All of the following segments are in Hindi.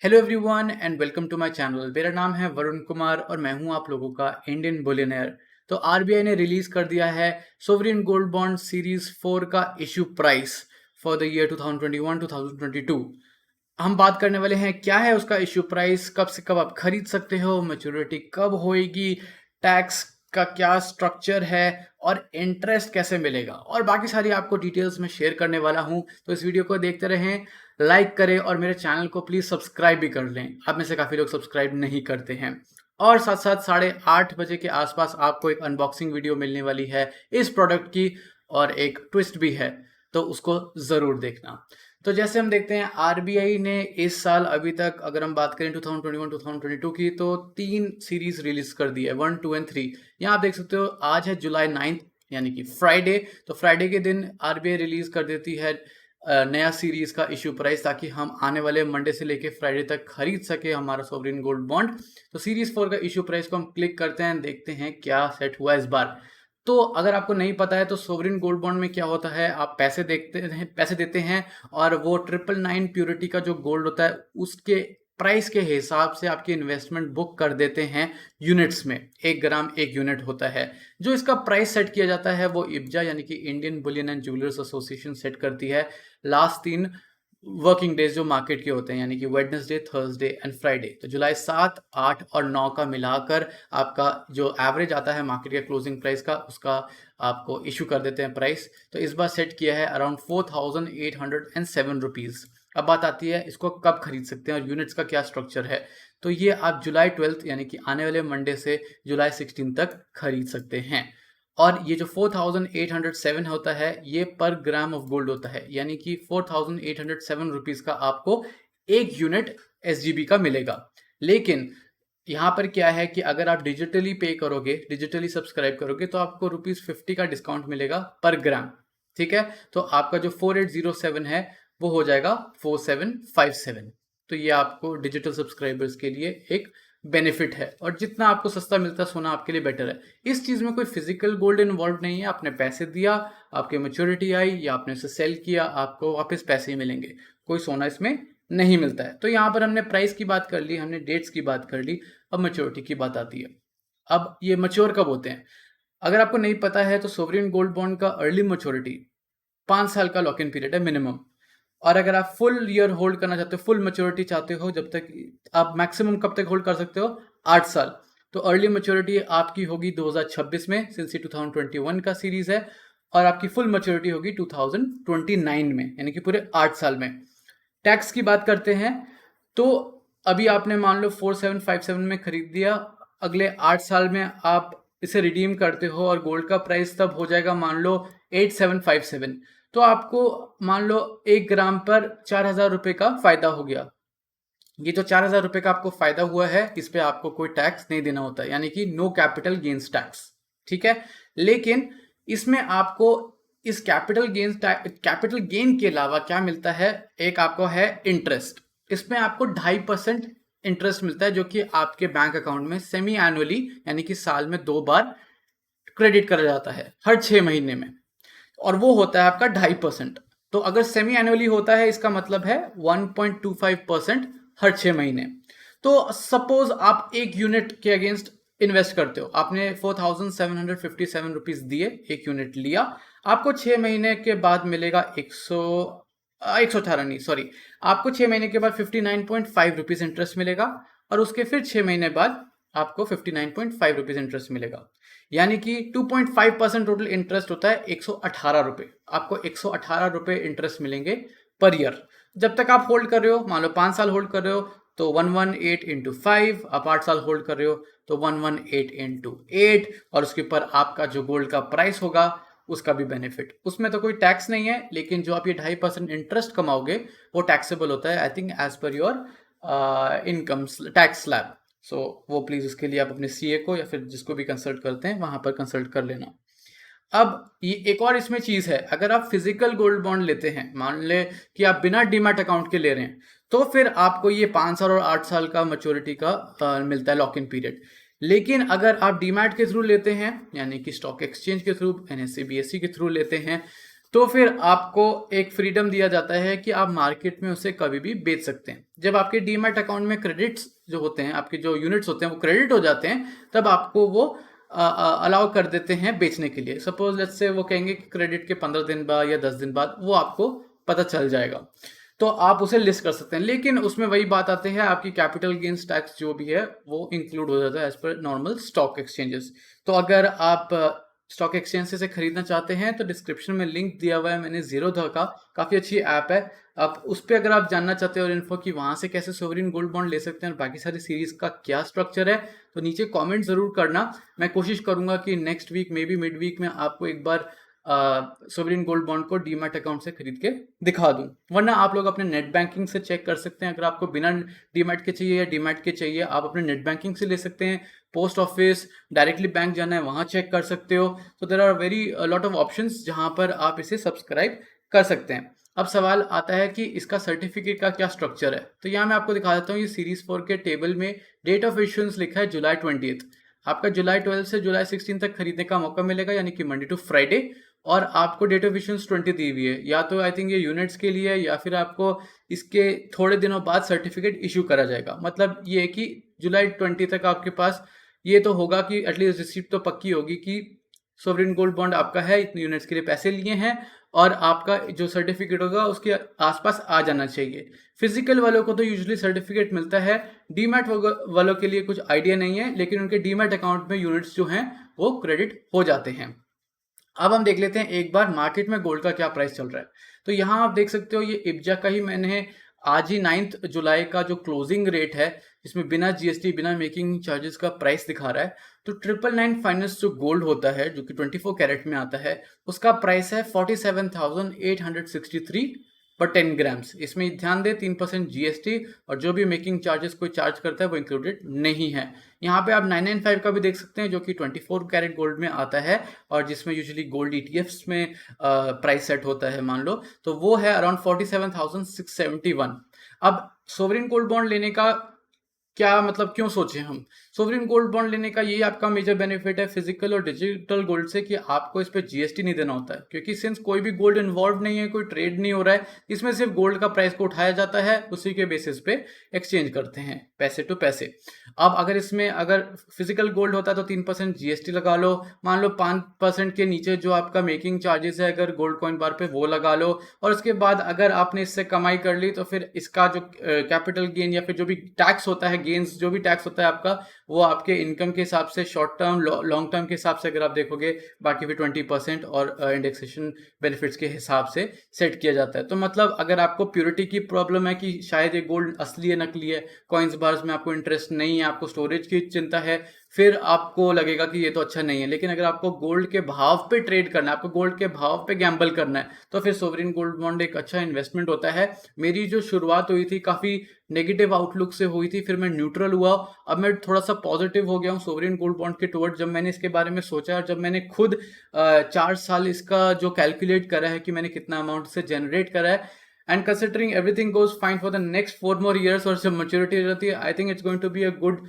Hello everyone and welcome to my channel. मेरा नाम है वरुण कुमार और मैं हूं आप लोगों का इंडियन बिलियनियर। तो आरबीआई ने रिलीज कर दिया है सोवरिन गोल्ड बॉन्ड सीरीज 4 का issue price for the year 2021-2022। हम बात करने वाले हैं क्या है उसका इशू प्राइस, कब से कब आप खरीद सकते हो, मैच्योरिटी कब होएगी, टैक्स का क्या स्ट्रक्चर है और इंटरेस्ट कैसे मिलेगा और बाकी सारी आपको डिटेल्स में शेयर करने वाला हूं। तो इस वीडियो को देखते रहें, लाइक करें और मेरे चैनल को प्लीज सब्सक्राइब भी कर लें। आप में से काफी लोग सब्सक्राइब नहीं करते हैं। और साथ साथ 8:30 बजे के आसपास आपको एक अनबॉक्सिंग वीडियो मिलने वाली है इस प्रोडक्ट की और एक ट्विस्ट भी है, तो उसको जरूर देखना। तो जैसे हम देखते हैं आरबीआई ने इस साल अभी तक अगर हम बात करें 2021-2022 की, तो 3 सीरीज रिलीज कर दी है, 1, 2 एंड 3। यहाँ आप देख सकते हो आज है जुलाई 9 यानी कि फ्राइडे। तो फ्राइडे के दिन आरबीआई रिलीज कर देती है नया सीरीज का इशू प्राइस, ताकि हम आने वाले मंडे से लेके फ्राइडे तक खरीद सके हमारा सोवरिन गोल्ड बॉन्ड। तो सीरीज 4 का इशू प्राइस को हम क्लिक करते हैं, देखते हैं क्या सेट हुआ इस बार। तो अगर आपको नहीं पता है तो सोवरिन गोल्ड बॉन्ड में क्या होता है, आप पैसे देते हैं और वो 999 प्योरिटी का जो गोल्ड होता है उसके प्राइस के हिसाब से आपकी इन्वेस्टमेंट बुक कर देते हैं यूनिट्स में। 1 ग्राम 1 यूनिट होता है। जो इसका प्राइस सेट किया जाता है वो इब्जा यानी कि Indian Boolean and jewellers association set करती है लास्ट 3 वर्किंग डेज जो मार्केट के होते हैं, यानी कि वेडनेसडे, थर्सडे एंड फ्राइडे। तो जुलाई 7, 8 और 9 का मिलाकर आपका जो एवरेज आता है मार्केट के क्लोजिंग प्राइस का, उसका आपको इशू कर देते हैं प्राइस। तो इस बार सेट किया है अराउंड 4,807 रुपीज़। अब बात आती है इसको कब खरीद सकते हैं और यूनिट्स का क्या स्ट्रक्चर है। तो ये आप जुलाई 12 यानी कि आने वाले मंडे से जुलाई 16 तक खरीद सकते हैं। और ये जो 4,807 होता है ये पर ग्राम ऑफ गोल्ड होता है, यानी कि 4,807 रुपीज़ का आपको 1 यूनिट एसजीबी का मिलेगा। लेकिन यहाँ पर क्या है कि अगर आप डिजिटली पे करोगे, डिजिटली सब्सक्राइब करोगे, तो आपको ₹50 का डिस्काउंट मिलेगा पर ग्राम। ठीक है, तो आपका जो 4807 है वो हो जाएगा 4757। तो ये आपको डिजिटल सब्सक्राइबर्स के लिए एक बेनिफिट है, और जितना आपको सस्ता मिलता है सोना आपके लिए बेटर है। इस चीज़ में कोई फिजिकल गोल्ड इन्वॉल्व नहीं है। आपने पैसे दिया, आपके मैच्योरिटी आई या आपने उसे सेल किया, आपको वापस पैसे ही मिलेंगे, कोई सोना इसमें नहीं मिलता है। तो यहाँ पर हमने प्राइस की बात कर ली, हमने डेट्स की बात कर ली, अब मैच्योरिटी की बात आती है। अब ये मैच्योर कब होते हैं, अगर आपको नहीं पता है तो सोवरिन गोल्ड बॉन्ड का अर्ली मैच्योरिटी 5 साल का लॉक इन पीरियड है मिनिमम। और अगर आप फुल ईयर होल्ड करना चाहते हो, फुल मैच्योरिटी चाहते हो, जब तक आप मैक्सिमम कब तक होल्ड कर सकते हो, 8 साल। तो अर्ली मैच्योरिटी आपकी होगी 2026 में, सिंस 2021 का सीरीज है। और आपकी फुल मैच्योरिटी होगी 2029 में, यानी कि पूरे 8 साल में। टैक्स की बात करते हैं तो अभी आपने मान लो 4757 में खरीद दिया, अगले 8 साल में आप इसे रिडीम करते हो और गोल्ड का प्राइस तब हो जाएगा मान लो 8757। तो आपको मान लो 1 ग्राम पर 4,000 रुपये का फायदा हो गया। ये जो 4,000 रुपये का आपको फायदा हुआ है इस पे आपको कोई टैक्स नहीं देना होता है, यानी कि नो कैपिटल गेन्स टैक्स। ठीक है, लेकिन इसमें आपको इस कैपिटल गेन के अलावा क्या मिलता है, एक आपको है इंटरेस्ट। इसमें आपको 2.5% इंटरेस्ट मिलता है, जो कि आपके बैंक अकाउंट में सेमी एनुअली यानी कि साल में 2 बार क्रेडिट करा जाता है, हर 6 महीने में। और वो होता है आपका 2.5%। तो अगर सेमी एनुअली होता है इसका मतलब है 1.25% हर 6 महीने। तो सपोज आप 1 यूनिट के अगेंस्ट इन्वेस्ट करते हो, आपने 4,757 रुपीज दिए, 1 यूनिट लिया, आपको 6 महीने के बाद मिलेगा 118 नहीं सॉरी, आपको 6 महीने के बाद 59.5 रुपीज इंटरेस्ट मिलेगा। और उसके फिर 6 महीने बाद आपको 59.5 रुपीज इंटरेस्ट मिलेगा, यानी कि 2.5% टोटल इंटरेस्ट होता है 118 रुपये। आपको 118 रुपये इंटरेस्ट मिलेंगे पर ईयर, जब तक आप होल्ड कर रहे हो। मान लो 5 साल होल्ड कर रहे हो तो 118 इंटू 5, आप 8 साल होल्ड कर रहे हो तो 118 इंटू 8, और उसके ऊपर आपका जो गोल्ड का प्राइस होगा उसका भी बेनिफिट। उसमें तो कोई टैक्स नहीं है, लेकिन जो आप ये 2.5% इंटरेस्ट कमाओगे वो टैक्सेबल होता है, I think as per your income tax slab. So वो प्लीज़ उसके लिए आप अपने सीए को या फिर जिसको भी कंसल्ट करते हैं वहाँ पर कंसल्ट कर लेना। अब ये एक और इसमें चीज़ है, अगर आप फिजिकल गोल्ड बॉन्ड लेते हैं, मान ले कि आप बिना डीमैट अकाउंट के ले रहे हैं, तो फिर आपको ये 5 साल और 8 साल का मैच्योरिटी का मिलता है लॉक इन पीरियड। लेकिन अगर आप डीमैट के थ्रू लेते हैं, यानी कि स्टॉक एक्सचेंज के थ्रू, एनएससी बीएससी के थ्रू लेते हैं, तो फिर आपको एक फ्रीडम दिया जाता है कि आप मार्केट में उसे कभी भी बेच सकते हैं। जब आपके डीमैट अकाउंट में क्रेडिट्स जो होते हैं, आपके जो यूनिट्स होते हैं वो क्रेडिट हो जाते हैं, तब आपको वो अलाउ कर देते हैं बेचने के लिए। सपोज लेट्स से वो कहेंगे कि क्रेडिट के 15 दिन बाद या 10 दिन बाद वो आपको पता चल जाएगा, तो आप उसे लिस्ट कर सकते हैं। लेकिन उसमें वही बात आती है, आपकी कैपिटल गेन्स टैक्स जो भी है वो इंक्लूड हो जाता है as per normal stock exchanges. तो अगर आप स्टॉक एक्सचेंज से खरीदना चाहते हैं तो डिस्क्रिप्शन में लिंक दिया हुआ है मैंने ज़ीरोधा का, काफ़ी अच्छी ऐप है। आप उस पर अगर आप जानना चाहते हो और इन्फो कि वहाँ से कैसे सोवरिन गोल्ड बॉन्ड ले सकते हैं और बाकी सारी सीरीज का क्या स्ट्रक्चर है, तो नीचे कमेंट ज़रूर करना। मैं कोशिश करूँगा कि next week maybe mid week में आपको एक बार सोवरिन गोल्ड बॉन्ड को डीमैट अकाउंट से खरीद के दिखा दूं। वरना आप लोग अपने नेट बैंकिंग से चेक कर सकते हैं। अगर आपको बिना डीमैट के चाहिए या डीमैट के चाहिए, आप अपने नेट बैंकिंग से ले सकते हैं। पोस्ट ऑफिस, डायरेक्टली बैंक जाना है वहाँ चेक कर सकते हो। तो there are very lot of options जहाँ पर आप इसे सब्सक्राइब कर सकते हैं। अब सवाल आता है कि इसका सर्टिफिकेट का क्या स्ट्रक्चर है। तो यहाँ मैं आपको दिखा देता हूँ, ये सीरीज 4 के टेबल में डेट ऑफ इश्यूएंस लिखा है जुलाई 20। आपका जुलाई 12 से जुलाई 16 तक खरीदने का मौका मिलेगा, यानी कि मंडे टू फ्राइडे। और आपको डेट ऑफ इश्यूएंस 20 दी हुई है। या तो आई थिंक ये यूनिट्स के लिए है या फिर आपको इसके थोड़े दिनों बाद सर्टिफिकेट इशू करा जाएगा। मतलब ये है कि जुलाई 20 तक आपके पास ये तो होगा कि एटलीस्ट रिसिप्ट तो पक्की होगी कि सोवरिन गोल्ड बॉन्ड आपका है, इतने यूनिट्स के लिए पैसे लिए हैं, और आपका जो सर्टिफिकेट होगा उसके आसपास आ जाना चाहिए। फिजिकल वालों को तो यूजुअली सर्टिफिकेट मिलता है, डीमैट वालों के लिए कुछ आइडिया नहीं है, लेकिन उनके डीमैट अकाउंट में यूनिट्स जो हैं वो क्रेडिट हो जाते हैं। अब हम देख लेते हैं एक बार मार्केट में गोल्ड का क्या प्राइस चल रहा है। तो यहाँ आप देख सकते हो, ये इब्जा का ही मैंने आज ही 9 जुलाई का जो क्लोजिंग रेट है, इसमें बिना जीएसटी बिना मेकिंग चार्जेस का प्राइस दिखा रहा है। तो 999 फाइनेंस जो गोल्ड होता है जो कि 24 कैरेट में आता है, उसका प्राइस है 47,863 पर 10 ग्राम्स। इसमें ध्यान दें 3% जीएसटी और जो भी मेकिंग चार्जेस कोई चार्ज करता है वो इंक्लूडेड नहीं है। यहाँ पे आप 995 का भी देख सकते हैं जो कि 24 कैरेट गोल्ड में आता है और जिसमें यूजुअली गोल्ड ईटीएफ्स में प्राइस सेट होता है मान लो, तो वो है अराउंड 47,671। अब सोवरिन गोल्ड बॉन्ड लेने का क्या मतलब, क्यों सोचे हम सोवरिन गोल्ड बॉन्ड लेने का? यही आपका मेजर बेनिफिट है फिजिकल और डिजिटल गोल्ड से कि आपको इस पे जीएसटी नहीं देना होता है, क्योंकि सिंस कोई भी गोल्ड इन्वॉल्व नहीं है, कोई ट्रेड नहीं हो रहा है, इसमें सिर्फ गोल्ड का प्राइस को उठाया जाता है, उसी के बेसिस पे एक्सचेंज करते हैं पैसे टू पैसे। अब अगर इसमें अगर फिजिकल गोल्ड होता है तो 3% जीएसटी लगा लो, मान लो 5% के नीचे जो आपका मेकिंग चार्जेस है अगर गोल्ड कॉइन बार पे वो लगा लो, और उसके बाद अगर आपने इससे कमाई कर ली तो फिर इसका जो कैपिटल गेन या फिर जो भी टैक्स होता है, गेन्स जो भी टैक्स होता है आपका, वो आपके इनकम के हिसाब से शॉर्ट टर्म लॉन्ग टर्म के हिसाब से अगर आप देखोगे, बाकी भी 20% और इंडेक्सेशन बेनिफिट्स के हिसाब से सेट किया जाता है। तो मतलब अगर आपको प्योरिटी की प्रॉब्लम है कि शायद ये गोल्ड असली है नकली है, कॉइन्स बार्स में आपको इंटरेस्ट नहीं है, आपको स्टोरेज की चिंता है, फिर आपको लगेगा कि ये तो अच्छा नहीं है। लेकिन अगर आपको गोल्ड के भाव पे ट्रेड करना है, आपको गोल्ड के भाव पे गैम्बल करना है, तो फिर सोवरिन गोल्ड बॉन्ड एक अच्छा इन्वेस्टमेंट होता है। मेरी जो शुरुआत हुई थी काफ़ी नेगेटिव आउटलुक से हुई थी, फिर मैं न्यूट्रल हुआ, अब मैं थोड़ा सा पॉजिटिव हो गया हूँ सोवरिन गोल्ड बॉन्ड के टुवर्ड। जब मैंने इसके बारे में सोचा और जब मैंने खुद 4 साल इसका जो कैलकुलेट करा है कि मैंने कितना अमाउंट से जनरेट करा है, and considering everything goes fine for the next 4 more years, और जब मेच्योरिटी हो जाती है, I think it's going to be a good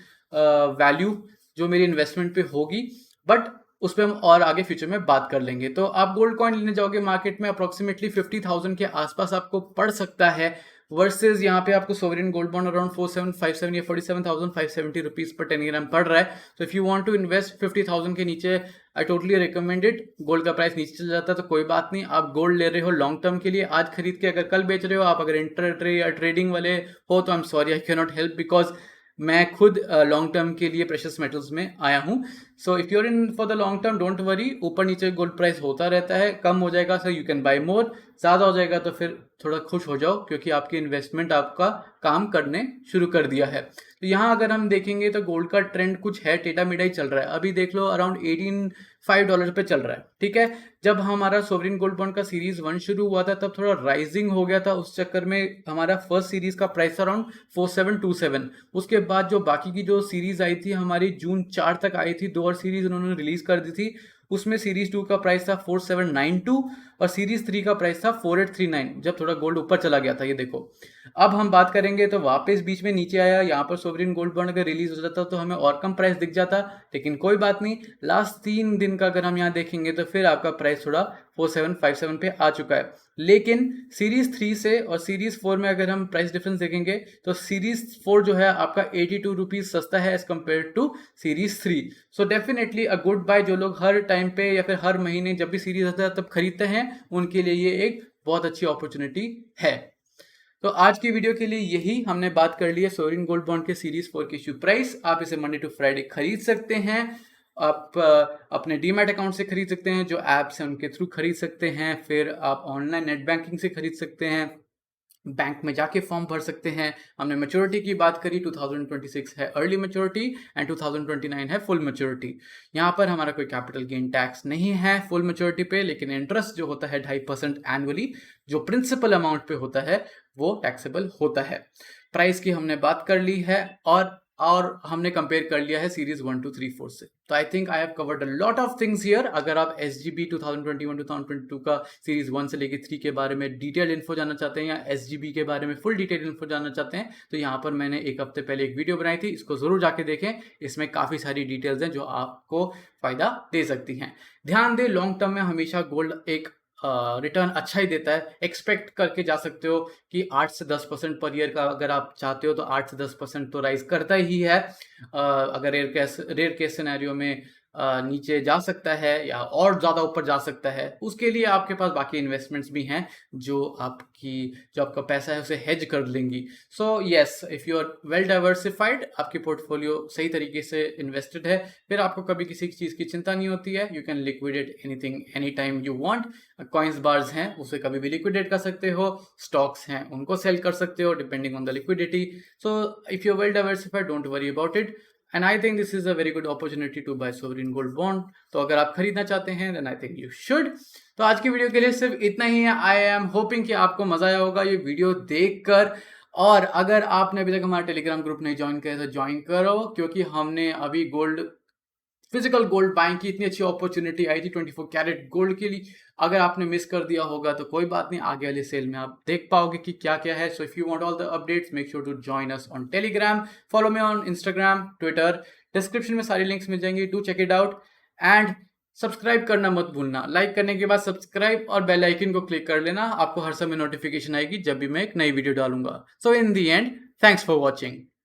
value जो मेरी इन्वेस्टमेंट पे होगी। बट उस पर हम और आगे फ्यूचर में बात कर लेंगे। तो आप गोल्ड कॉइन लेने जाओगे मार्केट में, अप्रोक्सीमेटली 50,000 के आसपास आपको पड़ सकता है, वर्सेज यहाँ पे आपको सोवरिन गोल्ड बॉन्ड अराउंड 4757 या 47,570 रुपीज पर 10 ग्राम पड़ रहा है। तो if you want to invest 50,000 के नीचे, I totally recommend it. Gold का प्राइस नीचे चल जाता है तो कोई बात नहीं, आप गोल्ड ले रहे हो लॉन्ग टर्म के लिए, आज खरीद के अगर कल बेच रहे हो, आप अगर इंटर या ट्रेडिंग वाले हो तो I am sorry, I can not help, because मैं खुद लॉन्ग टर्म के लिए प्रेशियस मेटल्स में आया हूँ। So if you're in for the long term, don't worry, ऊपर नीचे गोल्ड प्राइस होता रहता है, कम हो जाएगा सो यू कैन बाय मोर, ज़्यादा हो जाएगा तो फिर थोड़ा खुश हो जाओ क्योंकि आपकी इन्वेस्टमेंट आपका काम करने शुरू कर दिया है। तो यहाँ अगर हम देखेंगे तो गोल्ड का ट्रेंड कुछ है, टेढ़ा मेढ़ा ही चल रहा है। अभी देख लो अराउंड $18.5 पे चल रहा है, ठीक है। जब हमारा सोवरिन गोल्ड बॉन्ड का सीरीज 1 शुरू हुआ था तब थोड़ा राइजिंग हो गया था, उस चक्कर में हमारा फर्स्ट सीरीज का प्राइस अराउंड 4727। उसके बाद जो बाकी की जो सीरीज आई थी हमारी जून 4 तक आई थी, 2 और सीरीज उन्होंने रिलीज कर दी थी। उसमें सीरीज 2 का प्राइस था 4792 और सीरीज 3 का प्राइस था 4839, जब थोड़ा गोल्ड ऊपर चला गया था, ये देखो। अब हम बात करेंगे तो वापस बीच में नीचे आया, यहाँ पर सोवरिन गोल्ड बॉन्ड अगर रिलीज हो जाता तो हमें और कम प्राइस दिख जाता, लेकिन कोई बात नहीं, लास्ट 3 दिन का अगर हम यहाँ देखेंगे तो फिर आपका प्राइस थोड़ा 4757 पे आ चुका है। लेकिन सीरीज 3 से और सीरीज 4 में अगर हम प्राइस डिफरेंस देखेंगे तो सीरीज 4 जो है आपका 82 रुपीज सस्ता है as compare to series 3। So definitely a good buy, जो लोग हर टाइम पे या फिर हर महीने जब भी सीरीज आता है तब खरीदते हैं, उनके लिए ये एक बहुत अच्छी अपॉर्चुनिटी है। तो आज की वीडियो के लिए यही हमने बात कर ली है सोवरिन गोल्ड बॉन्ड के सीरीज 4 की इश्यू प्राइस। आप इसे मंडे टू फ्राइडे खरीद सकते हैं। आप अपने डीमैट अकाउंट से खरीद सकते हैं, जो ऐप्स हैं उनके थ्रू खरीद सकते हैं, फिर आप ऑनलाइन नेट बैंकिंग से खरीद सकते हैं, बैंक में जाके फॉर्म भर सकते हैं। हमने मैच्योरिटी की बात करी, 2026 है अर्ली मैच्योरिटी एंड 2029 है फुल मैच्योरिटी। यहाँ पर हमारा कोई कैपिटल गेन टैक्स नहीं है फुल मैच्योरिटी पे, लेकिन इंटरेस्ट जो होता है 2.5% एनुअली, जो प्रिंसिपल अमाउंट पे होता है वो टैक्सेबल होता है। प्राइस की हमने बात कर ली है और हमने कंपेयर कर लिया है सीरीज 1 2 3 4 से। तो I think I have covered a lot of things here. अगर आप SGB 2021-2022 का सीरीज 1 से लेके 3 के बारे में डिटेल इन्फो जानना चाहते हैं या SGB के बारे में फुल डिटेल इन्फो जानना चाहते हैं तो यहाँ पर मैंने एक हफ्ते पहले एक वीडियो बनाई थी, इसको जरूर जाके देखें। इसमें काफी सारी डिटेल्स हैं जो आपको फायदा दे सकती हैं। ध्यान दें, लॉन्ग टर्म में हमेशा गोल्ड एक रिटर्न अच्छा ही देता है। एक्सपेक्ट करके जा सकते हो कि 8 से 10% पर ईयर का अगर आप चाहते हो तो 8 से 10% तो राइज करता ही है। अगर रेयर केस सिनेरियो में नीचे जा सकता है या और ज़्यादा ऊपर जा सकता है, उसके लिए आपके पास बाकी इन्वेस्टमेंट्स भी हैं जो आपका पैसा है उसे हेज कर लेंगी। So yes, if you are well diversified, आपकी पोर्टफोलियो सही तरीके से इन्वेस्टेड है, फिर आपको कभी किसी चीज़ की चिंता नहीं होती है। You can liquidate anything any time you want. Coins bars हैं उसे कभी भी लिक्विडेट कर सकते हो, स्टॉक्स हैं उनको सेल कर सकते हो depending on the liquidity. So if you are well diversified, don't worry about it, and I think this is a very good opportunity to buy sovereign gold bond. तो अगर आप खरीदना चाहते हैं then I think you should. तो आज की वीडियो के लिए सिर्फ इतना ही है। आई एम होपिंग कि आपको मजा आया होगा ये वीडियो देखकर, और अगर आपने अभी तक हमारा टेलीग्राम ग्रुप नहीं ज्वाइन किया तो ज्वाइन करो, क्योंकि हमने अभी फिजिकल गोल्ड बाइंग की इतनी अच्छी अपॉर्चुनिटी आई थी 24 कैरेट गोल्ड के लिए। अगर आपने मिस कर दिया होगा तो कोई बात नहीं, आगे वाले सेल में आप देख पाओगे कि क्या क्या है। So if you want all the updates, make sure to join us on Telegram, follow me on Instagram, Twitter, description में सारी लिंक्स मिल जाएंगी, to check it out. And subscribe करना मत भूलना। लाइक करने के बाद सब्सक्राइब और बेल आइकन को क्लिक कर लेना, आपको हर समय नोटिफिकेशन आएगी जब भी मैं एक नई वीडियो डालूंगा। सो इन दी एंड, थैंक्स फॉर वॉचिंग।